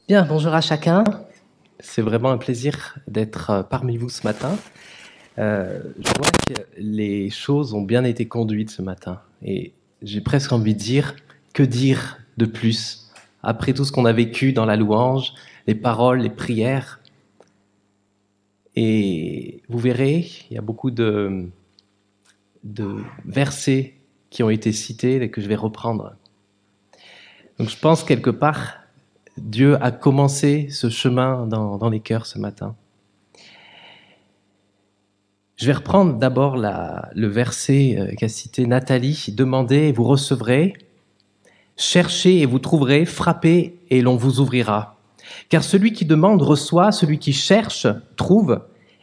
Bien, bonjour à chacun. C'est vraiment un plaisir d'être parmi vous ce matin. Je vois que les choses ont bien été conduites ce matin. Et j'ai presque envie de dire, que dire de plus après tout ce qu'on a vécu dans la louange, les paroles, les prières. Et vous verrez, il y a beaucoup de versets qui ont été cités et que je vais reprendre. Donc je pense quelque part, Dieu a commencé ce chemin dans les cœurs ce matin. Je vais reprendre d'abord le verset qu'a cité Nathalie. « Demandez et vous recevrez, cherchez et vous trouverez, frappez et l'on vous ouvrira. Car celui qui demande reçoit, celui qui cherche trouve,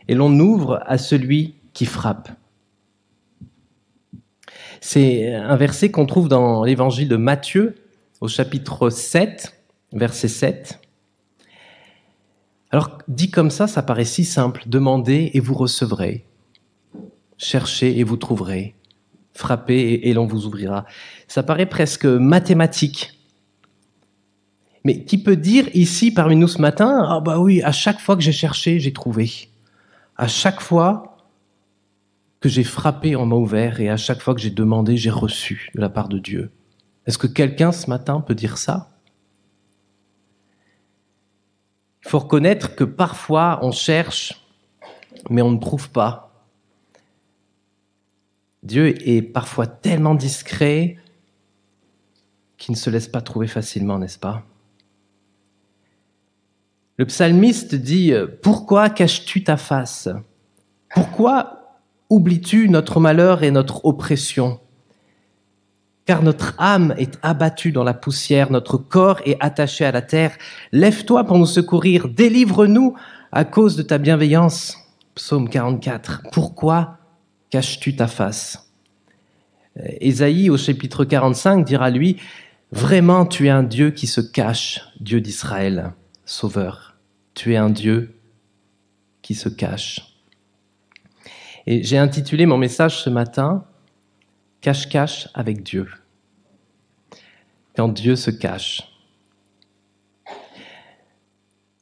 et l'on ouvre à celui qui frappe. » C'est un verset qu'on trouve dans l'évangile de Matthieu, au chapitre 7, verset 7. Alors, dit comme ça paraît si simple. Demandez et vous recevrez. Cherchez et vous trouverez. Frappez et l'on vous ouvrira. Ça paraît presque mathématique. Mais qui peut dire ici parmi nous ce matin, « Ah bah oui, à chaque fois que j'ai cherché, j'ai trouvé. À chaque fois que j'ai frappé, on m'a ouvert. Et à chaque fois que j'ai demandé, j'ai reçu de la part de Dieu. » Est-ce que quelqu'un ce matin peut dire ça ? Il faut reconnaître que parfois on cherche, mais on ne trouve pas. Dieu est parfois tellement discret qu'il ne se laisse pas trouver facilement, n'est-ce pas ? Le psalmiste dit « Pourquoi caches-tu ta face ? Pourquoi oublies-tu notre malheur et notre oppression ? Car notre âme est abattue dans la poussière, notre corps est attaché à la terre. Lève-toi pour nous secourir, délivre-nous à cause de ta bienveillance. » Psaume 44. Pourquoi caches-tu ta face ? Ésaïe, au chapitre 45, dira lui, « Vraiment, tu es un Dieu qui se cache, Dieu d'Israël, Sauveur. Tu es un Dieu qui se cache. » Et j'ai intitulé mon message ce matin, « Cache-cache avec Dieu ». Quand Dieu se cache.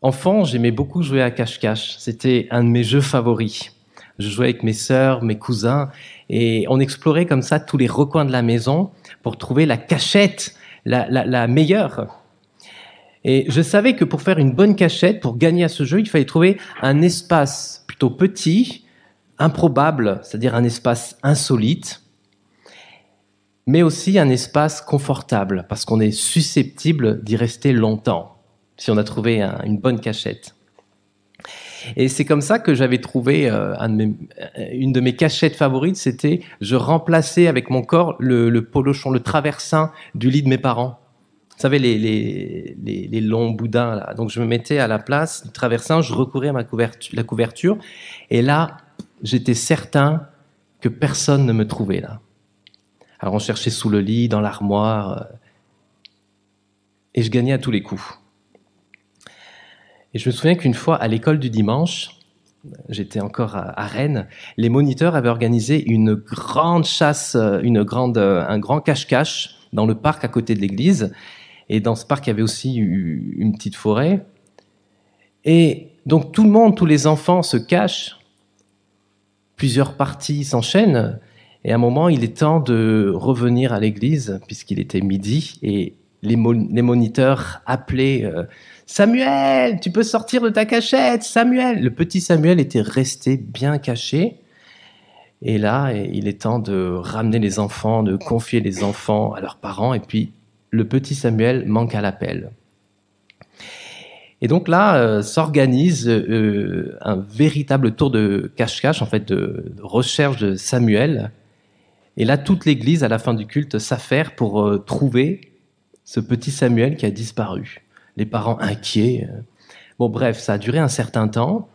Enfant, j'aimais beaucoup jouer à cache-cache. C'était un de mes jeux favoris. Je jouais avec mes sœurs, mes cousins, et on explorait comme ça tous les recoins de la maison pour trouver la cachette, la meilleure. Et je savais que pour faire une bonne cachette, pour gagner à ce jeu, il fallait trouver un espace plutôt petit, improbable, c'est-à-dire un espace insolite, mais aussi un espace confortable, parce qu'on est susceptible d'y rester longtemps, si on a trouvé une bonne cachette. Et c'est comme ça que j'avais trouvé une de mes cachettes favorites, c'était je remplaçais avec mon corps le polochon, le traversin du lit de mes parents. Vous savez, les longs boudins, là. Donc je me mettais à la place du traversin, je recourais à la couverture, et là, j'étais certain que personne ne me trouvait là. Alors on cherchait sous le lit, dans l'armoire, et je gagnais à tous les coups. Et je me souviens qu'une fois, à l'école du dimanche, j'étais encore à Rennes, les moniteurs avaient organisé une grande chasse, un grand cache-cache dans le parc à côté de l'église. Et dans ce parc, il y avait aussi une petite forêt. Et donc tout le monde, tous les enfants se cachent. Plusieurs parties s'enchaînent. Et à un moment, il est temps de revenir à l'église, puisqu'il était midi, et les moniteurs appelaient Samuel, tu peux sortir de ta cachette, Samuel. Le petit Samuel était resté bien caché. Et là, il est temps de ramener les enfants, de confier les enfants à leurs parents. Et puis, le petit Samuel manque à l'appel. Et donc là, s'organise un véritable tour de cache-cache, en fait, de recherche de Samuel. Et là, toute l'église, à la fin du culte, s'affaire pour trouver ce petit Samuel qui a disparu. Les parents inquiets. Bon, bref, ça a duré un certain temps.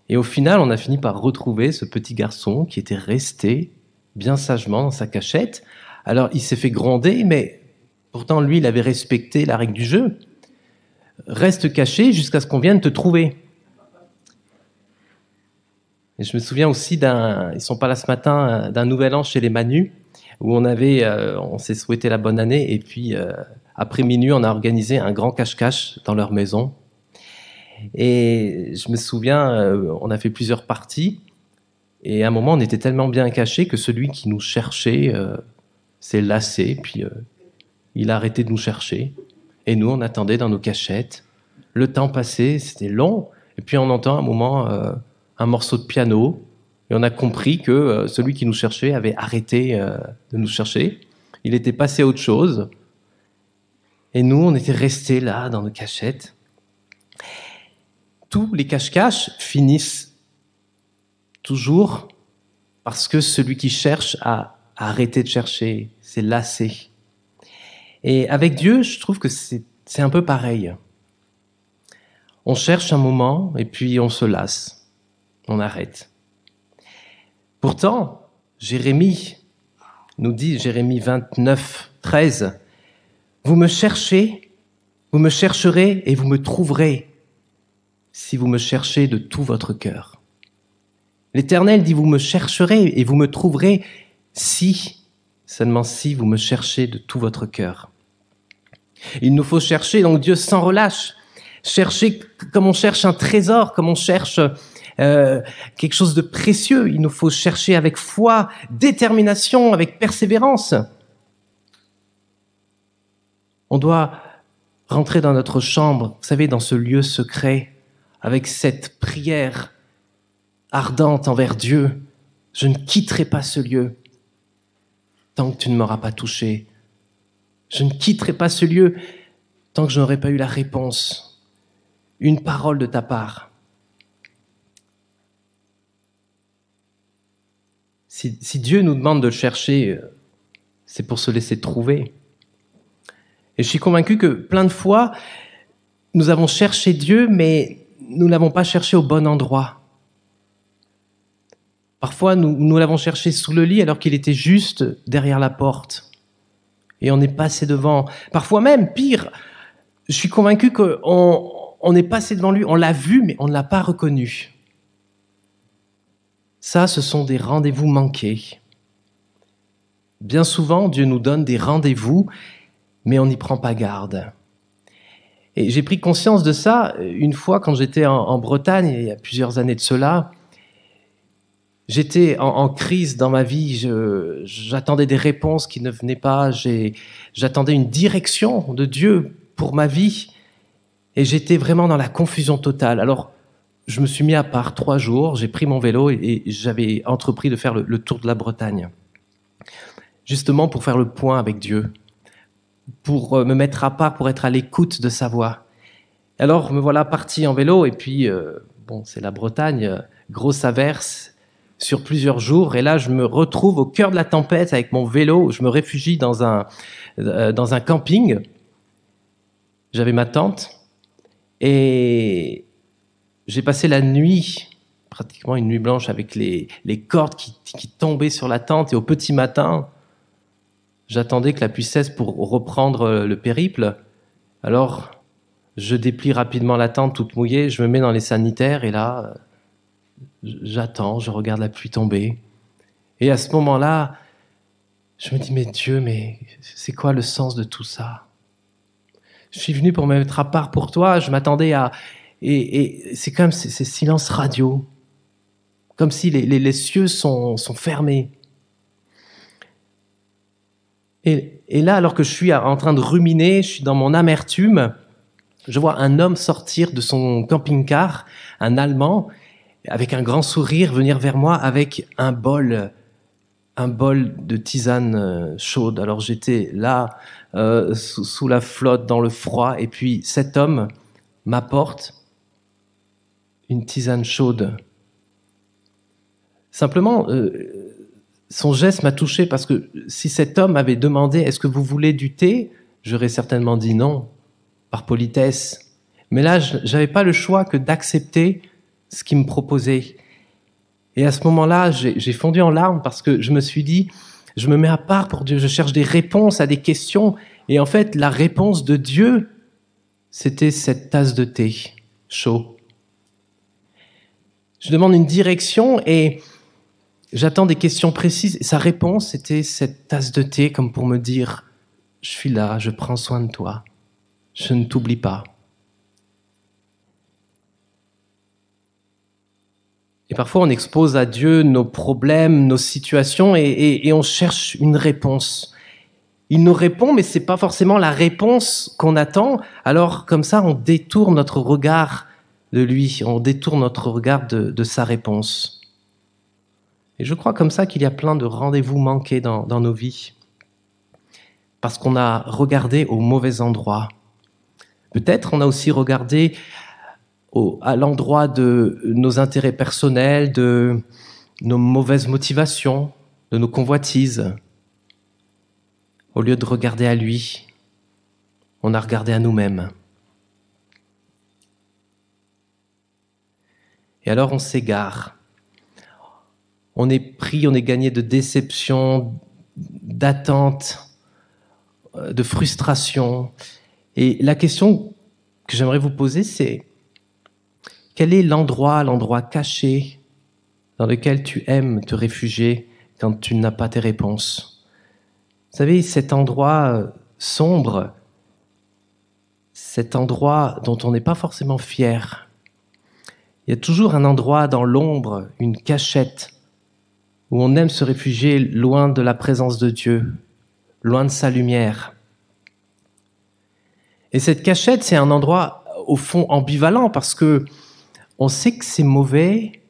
Et au final, on a fini par retrouver ce petit garçon qui était resté bien sagement dans sa cachette. Alors, il s'est fait gronder, mais pourtant, lui, il avait respecté la règle du jeu. Reste caché jusqu'à ce qu'on vienne te trouver. Et je me souviens aussi ils sont pas là ce matin, d'un nouvel an chez les Manus, où on s'est souhaité la bonne année, et puis après minuit, on a organisé un grand cache-cache dans leur maison. Et je me souviens, on a fait plusieurs parties. Et à un moment, on était tellement bien cachés que celui qui nous cherchait s'est lassé. Puis il a arrêté de nous chercher. Et nous, on attendait dans nos cachettes. Le temps passait, c'était long. Et puis on entend à un moment un morceau de piano. Et on a compris que celui qui nous cherchait avait arrêté de nous chercher. Il était passé à autre chose. Et nous, on était restés là, dans nos cachettes. Tous les cache-cache finissent toujours parce que celui qui cherche a arrêté de chercher, s'est lassé. Et avec Dieu, je trouve que c'est un peu pareil. On cherche un moment et puis on se lasse, on arrête. Pourtant, Jérémie nous dit, Jérémie 29, 13, « Vous me cherchez, vous me chercherez et vous me trouverez si vous me cherchez de tout votre cœur. » L'Éternel dit, « Vous me chercherez et vous me trouverez si, seulement si vous me cherchez de tout votre cœur. » Il nous faut chercher, donc Dieu sans relâche, chercher comme on cherche un trésor, comme on cherche quelque chose de précieux. Il nous faut chercher avec foi, détermination, avec persévérance. On doit rentrer dans notre chambre, vous savez, dans ce lieu secret, avec cette prière ardente envers Dieu. Je ne quitterai pas ce lieu tant que tu ne m'auras pas touché. Je ne quitterai pas ce lieu tant que je n'aurai pas eu la réponse, une parole de ta part. Si Dieu nous demande de le chercher, c'est pour se laisser trouver. Et je suis convaincu que plein de fois, nous avons cherché Dieu, mais nous ne l'avons pas cherché au bon endroit. Parfois, nous l'avons cherché sous le lit alors qu'il était juste derrière la porte. Et on est passé devant. Parfois même, pire, je suis convaincu qu'on est passé devant lui, on l'a vu, mais on ne l'a pas reconnu. Ça, ce sont des rendez-vous manqués. Bien souvent, Dieu nous donne des rendez-vous, mais on n'y prend pas garde. Et j'ai pris conscience de ça une fois quand j'étais en Bretagne, il y a plusieurs années de cela. J'étais en crise dans ma vie, j'attendais des réponses qui ne venaient pas, j'attendais une direction de Dieu pour ma vie, et j'étais vraiment dans la confusion totale. Alors, je me suis mis à part 3 jours, j'ai pris mon vélo et j'avais entrepris de faire le tour de la Bretagne, justement pour faire le point avec Dieu, pour me mettre à part, pour être à l'écoute de sa voix. Alors, me voilà parti en vélo, et puis, c'est la Bretagne, grosse averse, sur plusieurs jours, et là, je me retrouve au cœur de la tempête avec mon vélo, je me réfugie dans un camping, j'avais ma tente, et j'ai passé la nuit, pratiquement une nuit blanche, avec les cordes qui tombaient sur la tente, et au petit matin, j'attendais que la pluie cesse pour reprendre le périple. Alors, je déplie rapidement la tente toute mouillée, je me mets dans les sanitaires, et là, j'attends, je regarde la pluie tomber. Et à ce moment-là, je me dis, mais Dieu, mais c'est quoi le sens de tout ça? Je suis venu pour me mettre à part pour toi, je m'attendais à... Et c'est comme ces silences radio, comme si les cieux sont fermés. Et là, alors que je suis en train de ruminer, je suis dans mon amertume, je vois un homme sortir de son camping-car, un Allemand, avec un grand sourire, venir vers moi avec un bol de tisane chaude. Alors j'étais là, sous la flotte, dans le froid, et puis cet homme m'apporte une tisane chaude. Simplement, son geste m'a touché, parce que si cet homme avait demandé « Est-ce que vous voulez du thé ?», j'aurais certainement dit non, par politesse. Mais là, je n'avais pas le choix que d'accepter ce qu'il me proposait. Et à ce moment-là, j'ai fondu en larmes, parce que je me suis dit, je me mets à part pour Dieu, je cherche des réponses à des questions, et en fait, la réponse de Dieu, c'était cette tasse de thé chaud. Je demande une direction et j'attends des questions précises. Sa réponse, c'était cette tasse de thé, comme pour me dire, je suis là, je prends soin de toi, je ne t'oublie pas. Et parfois, on expose à Dieu nos problèmes, nos situations, et on cherche une réponse. Il nous répond, mais c'est pas forcément la réponse qu'on attend. Alors, comme ça, on détourne notre regard de lui, on détourne notre regard de sa réponse. Et je crois comme ça qu'il y a plein de rendez-vous manqués dans nos vies, parce qu'on a regardé au mauvais endroit. Peut-être on a aussi regardé à l'endroit de nos intérêts personnels, de nos mauvaises motivations, de nos convoitises. Au lieu de regarder à lui, on a regardé à nous-mêmes. Et alors on s'égare. On est pris, on est gagné de déception, d'attente, de frustration. Et la question que j'aimerais vous poser, c'est: quel est l'endroit caché dans lequel tu aimes te réfugier quand tu n'as pas tes réponses? Vous savez, cet endroit sombre, cet endroit dont on n'est pas forcément fier. Il y a toujours un endroit dans l'ombre, une cachette, où on aime se réfugier loin de la présence de Dieu, loin de sa lumière. Et cette cachette, c'est un endroit, au fond, ambivalent, parce que on sait que c'est mauvais,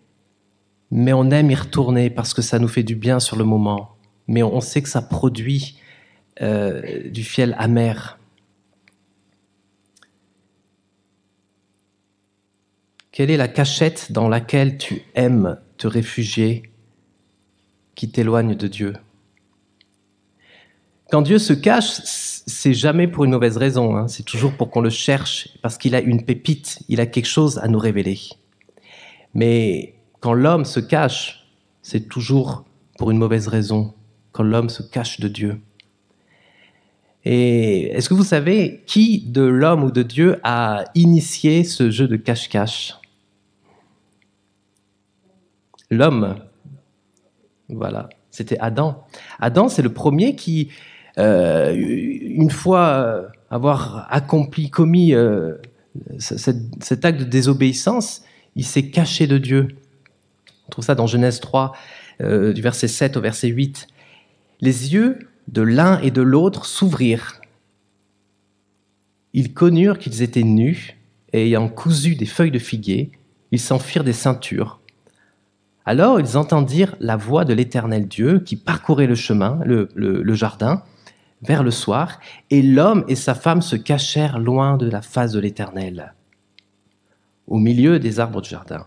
mais on aime y retourner parce que ça nous fait du bien sur le moment. Mais on sait que ça produit du fiel amer. Quelle est la cachette dans laquelle tu aimes te réfugier qui t'éloigne de Dieu? Quand Dieu se cache, c'est jamais pour une mauvaise raison, hein. C'est toujours pour qu'on le cherche, parce qu'il a une pépite, il a quelque chose à nous révéler. Mais quand l'homme se cache, c'est toujours pour une mauvaise raison, quand l'homme se cache de Dieu. Et est-ce que vous savez qui de l'homme ou de Dieu a initié ce jeu de cache-cache? L'homme. Voilà, c'était Adam. Adam, c'est le premier qui, une fois avoir commis cet acte de désobéissance, il s'est caché de Dieu. On trouve ça dans Genèse 3, du verset 7 au verset 8. Les yeux de l'un et de l'autre s'ouvrirent. Ils connurent qu'ils étaient nus, et ayant cousu des feuilles de figuier, ils s'en firent des ceintures. Alors ils entendirent la voix de l'Éternel Dieu qui parcourait le chemin, le jardin, vers le soir, et l'homme et sa femme se cachèrent loin de la face de l'Éternel, au milieu des arbres du jardin.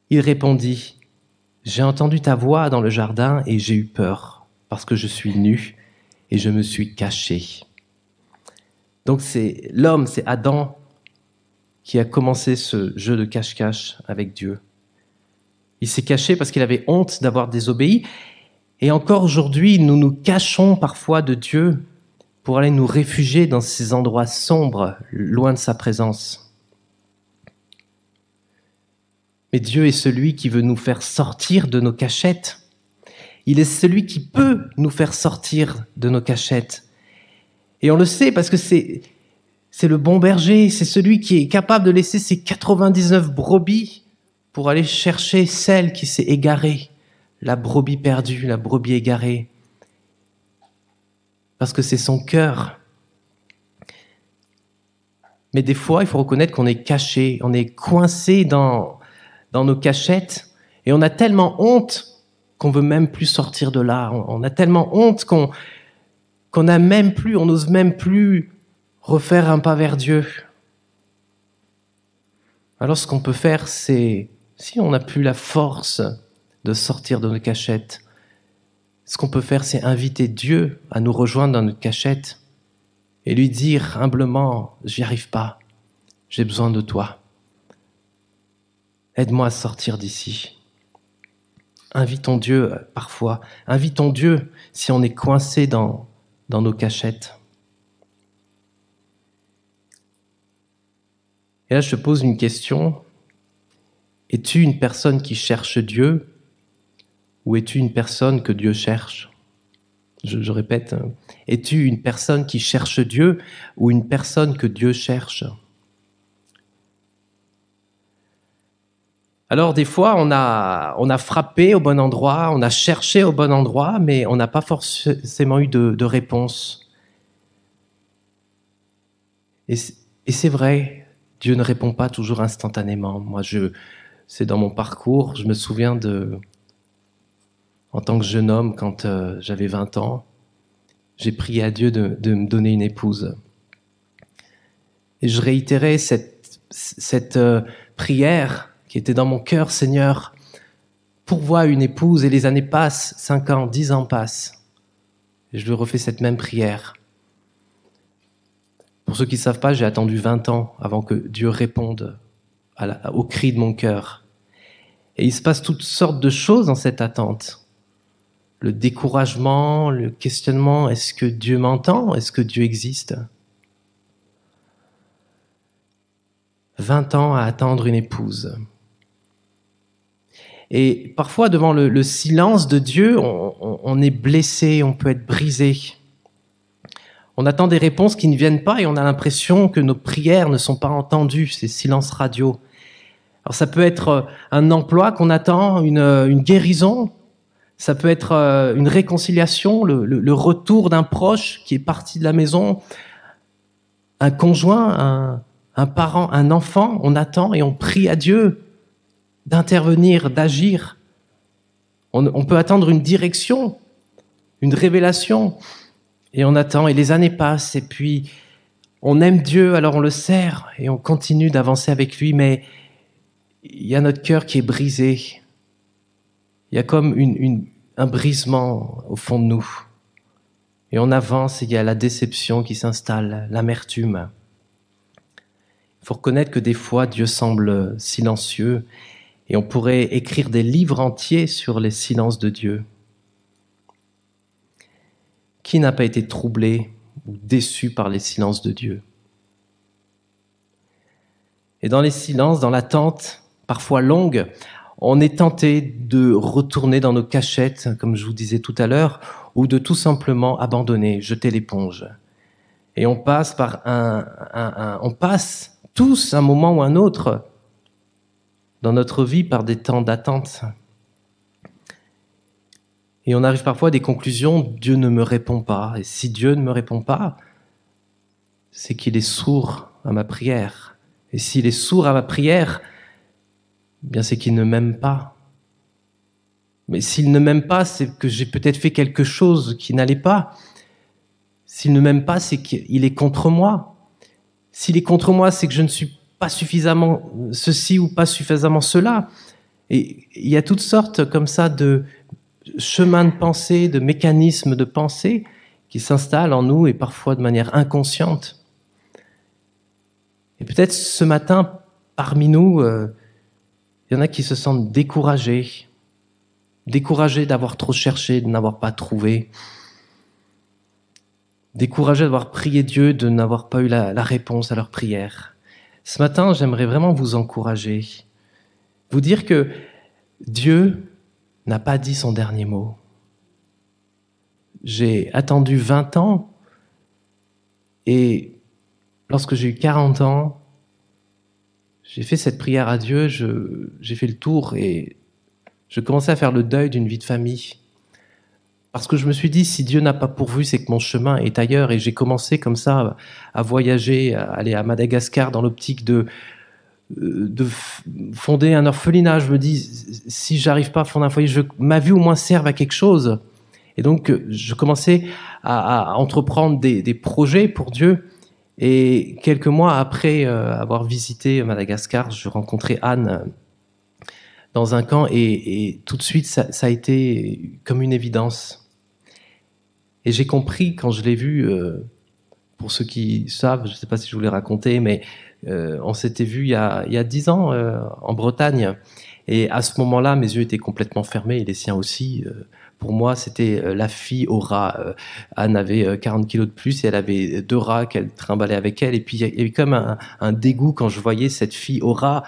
Il répondit: j'ai entendu ta voix dans le jardin et j'ai eu peur, parce que je suis nu et je me suis caché. Donc c'est l'homme, c'est Adam, qui a commencé ce jeu de cache-cache avec Dieu. Il s'est caché parce qu'il avait honte d'avoir désobéi. Et encore aujourd'hui, nous nous cachons parfois de Dieu pour aller nous réfugier dans ces endroits sombres, loin de sa présence. Mais Dieu est celui qui veut nous faire sortir de nos cachettes. Il est celui qui peut nous faire sortir de nos cachettes. Et on le sait parce que c'est le bon berger, c'est celui qui est capable de laisser ses 99 brebis pour aller chercher celle qui s'est égarée, la brebis perdue, la brebis égarée. Parce que c'est son cœur. Mais des fois, il faut reconnaître qu'on est caché, on est coincé dans nos cachettes, et on a tellement honte qu'on veut même plus sortir de là. On a tellement honte qu'on n'a même plus, on n'ose même plus refaire un pas vers Dieu. Alors ce qu'on peut faire, c'est, si on n'a plus la force de sortir de nos cachettes, ce qu'on peut faire, c'est inviter Dieu à nous rejoindre dans notre cachette et lui dire humblement: j'y arrive pas, j'ai besoin de toi. Aide-moi à sortir d'ici. Invitons Dieu parfois, invitons Dieu si on est coincé dans nos cachettes. Et là, je te pose une question. Es-tu une personne qui cherche Dieu ou es-tu une personne que Dieu cherche? Je répète, es-tu une personne qui cherche Dieu ou une personne que Dieu cherche? Alors des fois, on a frappé au bon endroit, on a cherché au bon endroit, mais on n'a pas forcément eu de réponse. Et c'est vrai, Dieu ne répond pas toujours instantanément. Moi, c'est dans mon parcours, je me souviens en tant que jeune homme, quand j'avais 20 ans, j'ai prié à Dieu de me donner une épouse. Et je réitérais cette prière qui était dans mon cœur: Seigneur, pourvois une épouse. Et les années passent, 5 ans, 10 ans passent. Et je lui refais cette même prière. Pour ceux qui ne savent pas, j'ai attendu 20 ans avant que Dieu réponde au cri de mon cœur. Et il se passe toutes sortes de choses dans cette attente. Le découragement, le questionnement: est-ce que Dieu m'entend? Est-ce que Dieu existe? 20 ans à attendre une épouse. Et parfois, devant le silence de Dieu, on est blessé, on peut être brisé. On attend des réponses qui ne viennent pas et on a l'impression que nos prières ne sont pas entendues, ces silences radio. Alors ça peut être un emploi qu'on attend, une guérison, ça peut être une réconciliation, le retour d'un proche qui est parti de la maison, un conjoint, un parent, un enfant. On attend et on prie à Dieu d'intervenir, d'agir. On peut attendre une direction, une révélation, et on attend, et les années passent, et puis on aime Dieu, alors on le sert, et on continue d'avancer avec lui, mais il y a notre cœur qui est brisé. Il y a comme un brisement au fond de nous. Et on avance, et il y a la déception qui s'installe, l'amertume. Il faut reconnaître que des fois, Dieu semble silencieux, et on pourrait écrire des livres entiers sur les silences de Dieu. Qui n'a pas été troublé ou déçu par les silences de Dieu? Et dans les silences, dans l'attente, parfois longue, on est tenté de retourner dans nos cachettes, comme je vous disais tout à l'heure, ou de tout simplement abandonner, jeter l'éponge. Et on passe on passe tous un moment ou un autre dans notre vie par des temps d'attente. Et on arrive parfois à des conclusions: Dieu ne me répond pas. Et si Dieu ne me répond pas, c'est qu'il est sourd à ma prière. Et s'il est sourd à ma prière, bien c'est qu'il ne m'aime pas. Mais s'il ne m'aime pas, c'est que j'ai peut-être fait quelque chose qui n'allait pas. S'il ne m'aime pas, c'est qu'il est contre moi. S'il est contre moi, c'est que je ne suis pas suffisamment ceci ou pas suffisamment cela. Et il y a toutes sortes comme ça de chemins de pensée, de mécanismes de pensée qui s'installent en nous, et parfois de manière inconsciente. Et peut-être ce matin, parmi nous, il y en a qui se sentent découragés d'avoir trop cherché, de n'avoir pas trouvé, découragés d'avoir prié Dieu, de n'avoir pas eu la réponse à leur prière. Ce matin, j'aimerais vraiment vous encourager, vous dire que Dieu n'a pas dit son dernier mot. J'ai attendu 20 ans, et lorsque j'ai eu 40 ans, j'ai fait cette prière à Dieu, j'ai fait le tour, et je commençais à faire le deuil d'une vie de famille. Parce que je me suis dit, si Dieu n'a pas pourvu, c'est que mon chemin est ailleurs. Et j'ai commencé comme ça à voyager, à aller à Madagascar dans l'optique de fonder un orphelinat. Je me dis, si j'arrive pas à fonder un foyer, ma vie au moins serve à quelque chose. Et donc, je commençais à entreprendre des projets pour Dieu. Et quelques mois après avoir visité Madagascar, je rencontrais Anne dans un camp, et tout de suite, ça a été comme une évidence. Et j'ai compris, quand je l'ai vue, pour ceux qui savent, je ne sais pas si je vous l'ai raconté, mais on s'était vu il y a 10 ans en Bretagne. Et à ce moment-là, mes yeux étaient complètement fermés, et les siens aussi. Pour moi, c'était la fille au rat. Anne avait 40 kilos de plus, et elle avait 2 rats qu'elle trimballait avec elle. Et puis, il y avait comme un dégoût quand je voyais cette fille au rat.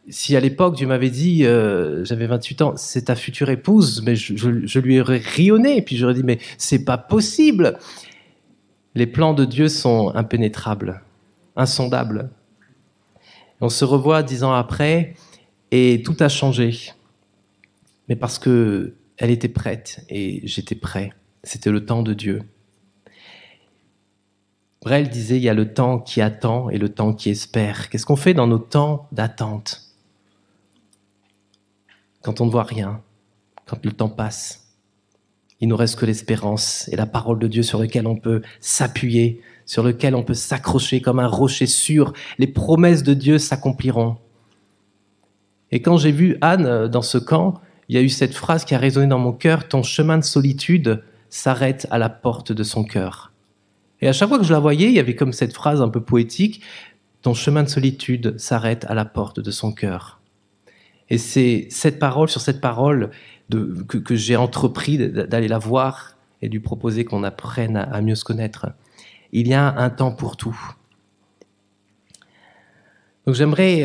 Si à l'époque, Dieu m'avait dit, j'avais 28 ans, c'est ta future épouse, mais je lui aurais rionné, et puis j'aurais dit, mais c'est pas possible. Les plans de Dieu sont impénétrables, insondables. On se revoit 10 ans après, Et tout a changé. Mais parce que elle était prête et j'étais prêt. C'était le temps de Dieu. Brel disait, il y a le temps qui attend et le temps qui espère. Qu'est-ce qu'on fait dans nos temps d'attente? Quand on ne voit rien, quand le temps passe, il nous reste que l'espérance et la parole de Dieu sur laquelle on peut s'appuyer, sur lequel on peut s'accrocher comme un rocher sûr. Les promesses de Dieu s'accompliront. Et quand j'ai vu Anne dans ce camp, il y a eu cette phrase qui a résonné dans mon cœur, « Ton chemin de solitude s'arrête à la porte de son cœur ». Et à chaque fois que je la voyais, il y avait comme cette phrase un peu poétique, « Ton chemin de solitude s'arrête à la porte de son cœur ». Et c'est cette parole, sur cette parole que j'ai entrepris d'aller la voir et de lui proposer qu'on apprenne à mieux se connaître. Il y a un temps pour tout. Donc j'aimerais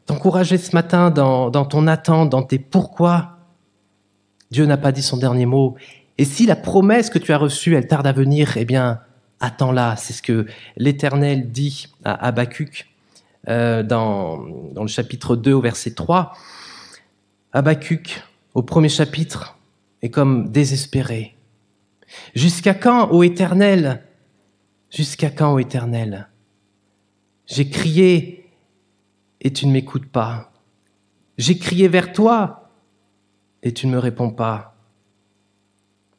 t'encourager ce matin dans ton attente, dans tes pourquoi. Dieu n'a pas dit son dernier mot. Et si la promesse que tu as reçue, elle tarde à venir, eh bien, attends-la. C'est ce que l'Éternel dit à Habacuc dans le chapitre 2 au verset 3. Habacuc, au premier chapitre, est comme désespéré. « Jusqu'à quand, ô Éternel? Jusqu'à quand, ô Éternel? J'ai crié et tu ne m'écoutes pas. J'ai crié vers toi et tu ne me réponds pas.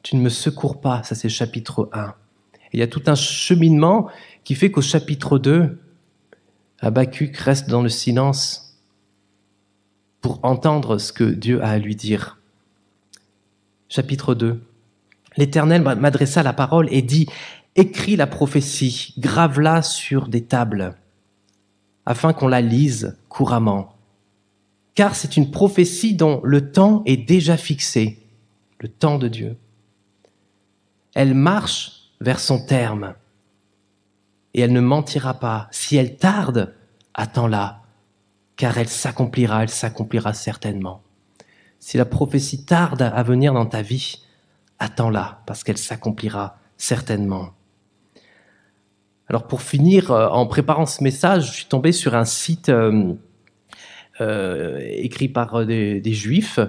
Tu ne me secours pas. » Ça, c'est le chapitre 1. Et il y a tout un cheminement qui fait qu'au chapitre 2, Habacuc reste dans le silence pour entendre ce que Dieu a à lui dire. Chapitre 2. L'Éternel m'adressa la parole et dit « Écris la prophétie, grave-la sur des tables, afin qu'on la lise couramment. Car c'est une prophétie dont le temps est déjà fixé, le temps de Dieu. Elle marche vers son terme, et elle ne mentira pas. Si elle tarde, attends-la, car elle s'accomplira certainement. Si la prophétie tarde à venir dans ta vie, attends-la, parce qu'elle s'accomplira certainement. » Alors pour finir, en préparant ce message, je suis tombé sur un site écrit par des Juifs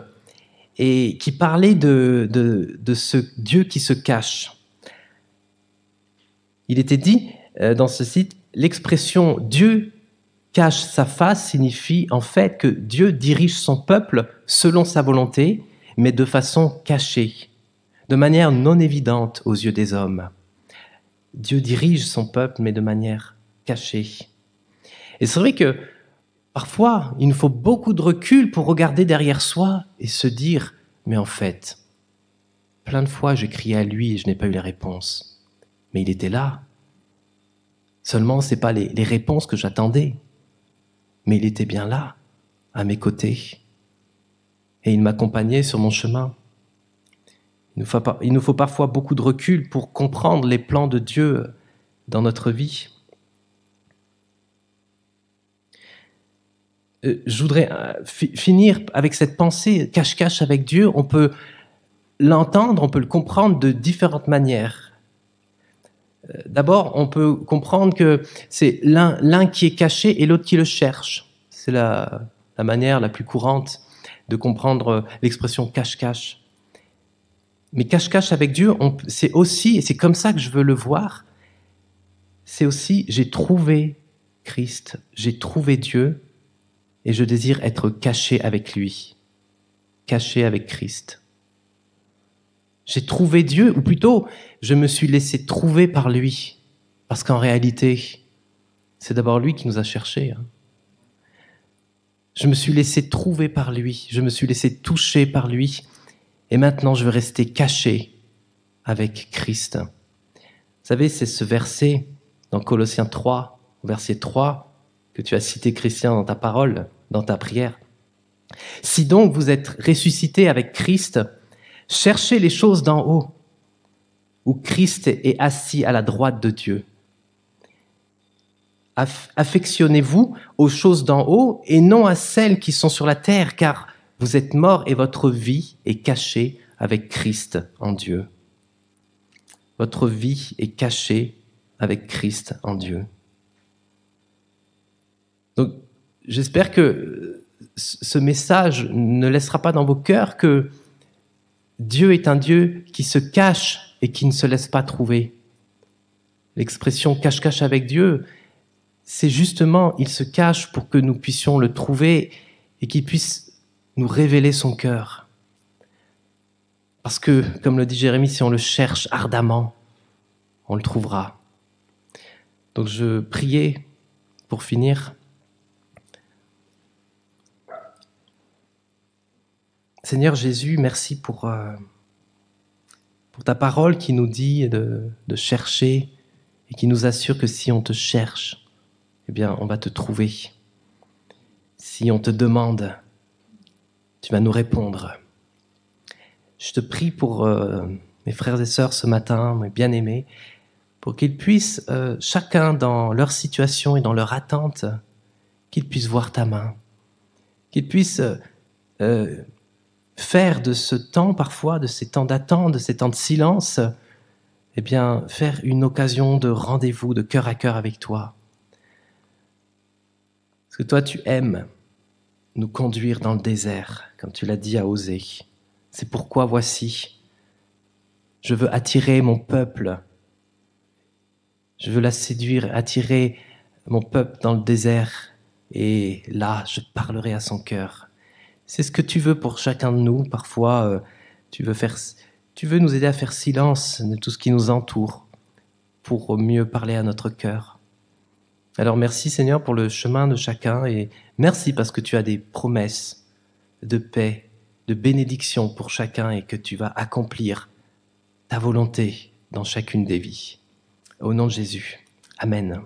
et qui parlait de ce Dieu qui se cache. Il était dit dans ce site, l'expression « Dieu cache sa face » signifie en fait que Dieu dirige son peuple selon sa volonté, mais de façon cachée, de manière non évidente aux yeux des hommes. Dieu dirige son peuple, mais de manière cachée. Et c'est vrai que parfois, il nous faut beaucoup de recul pour regarder derrière soi et se dire, mais en fait, plein de fois j'ai crié à lui et je n'ai pas eu les réponses. Mais il était là. Seulement, ce n'est pas les réponses que j'attendais. Mais il était bien là, à mes côtés. Et il m'accompagnait sur mon chemin. Il nous faut parfois beaucoup de recul pour comprendre les plans de Dieu dans notre vie. Je voudrais finir avec cette pensée cache-cache avec Dieu. On peut l'entendre, on peut le comprendre de différentes manières. D'abord, on peut comprendre que c'est l'un qui est caché et l'autre qui le cherche. C'est la manière la plus courante de comprendre l'expression cache-cache. Mais cache-cache avec Dieu, c'est aussi, et c'est comme ça que je veux le voir, c'est aussi, j'ai trouvé Christ, j'ai trouvé Dieu, et je désire être caché avec lui, caché avec Christ. J'ai trouvé Dieu, ou plutôt, je me suis laissé trouver par lui, parce qu'en réalité, c'est d'abord lui qui nous a cherchés. Je me suis laissé trouver par lui, je me suis laissé toucher par lui, et maintenant, je veux rester caché avec Christ. Vous savez, c'est ce verset dans Colossiens 3, verset 3, que tu as cité, Christian, dans ta parole, dans ta prière. « Si donc vous êtes ressuscités avec Christ, cherchez les choses d'en haut, où Christ est assis à la droite de Dieu. Affectionnez-vous aux choses d'en haut et non à celles qui sont sur la terre, car vous êtes morts et votre vie est cachée avec Christ en Dieu. » Votre vie est cachée avec Christ en Dieu. Donc, j'espère que ce message ne laissera pas dans vos cœurs que Dieu est un Dieu qui se cache et qui ne se laisse pas trouver. L'expression « cache-cache avec Dieu », c'est justement, il se cache pour que nous puissions le trouver et qu'il puisse nous révéler son cœur. Parce que, comme le dit Jérémie, si on le cherche ardemment, on le trouvera. Donc je priais, pour finir, Seigneur Jésus, merci pour ta parole qui nous dit de chercher et qui nous assure que si on te cherche, eh bien, on va te trouver. Si on te demande, tu vas nous répondre. Je te prie pour mes frères et sœurs ce matin, mes bien-aimés, pour qu'ils puissent, chacun dans leur situation et dans leur attente, qu'ils puissent voir ta main, qu'ils puissent faire de ce temps parfois, de ces temps d'attente, de ces temps de silence, eh bien, faire une occasion de rendez-vous, de cœur à cœur avec toi. Parce que toi, tu aimes nous conduire dans le désert, comme tu l'as dit à Osée. C'est pourquoi, voici, je veux attirer mon peuple. Je veux la séduire, attirer mon peuple dans le désert. Et là, je parlerai à son cœur. C'est ce que tu veux pour chacun de nous. Parfois, tu veux nous aider à faire silence de tout ce qui nous entoure pour mieux parler à notre cœur. Alors merci Seigneur pour le chemin de chacun et merci parce que tu as des promesses de paix, de bénédiction pour chacun et que tu vas accomplir ta volonté dans chacune des vies. Au nom de Jésus. Amen.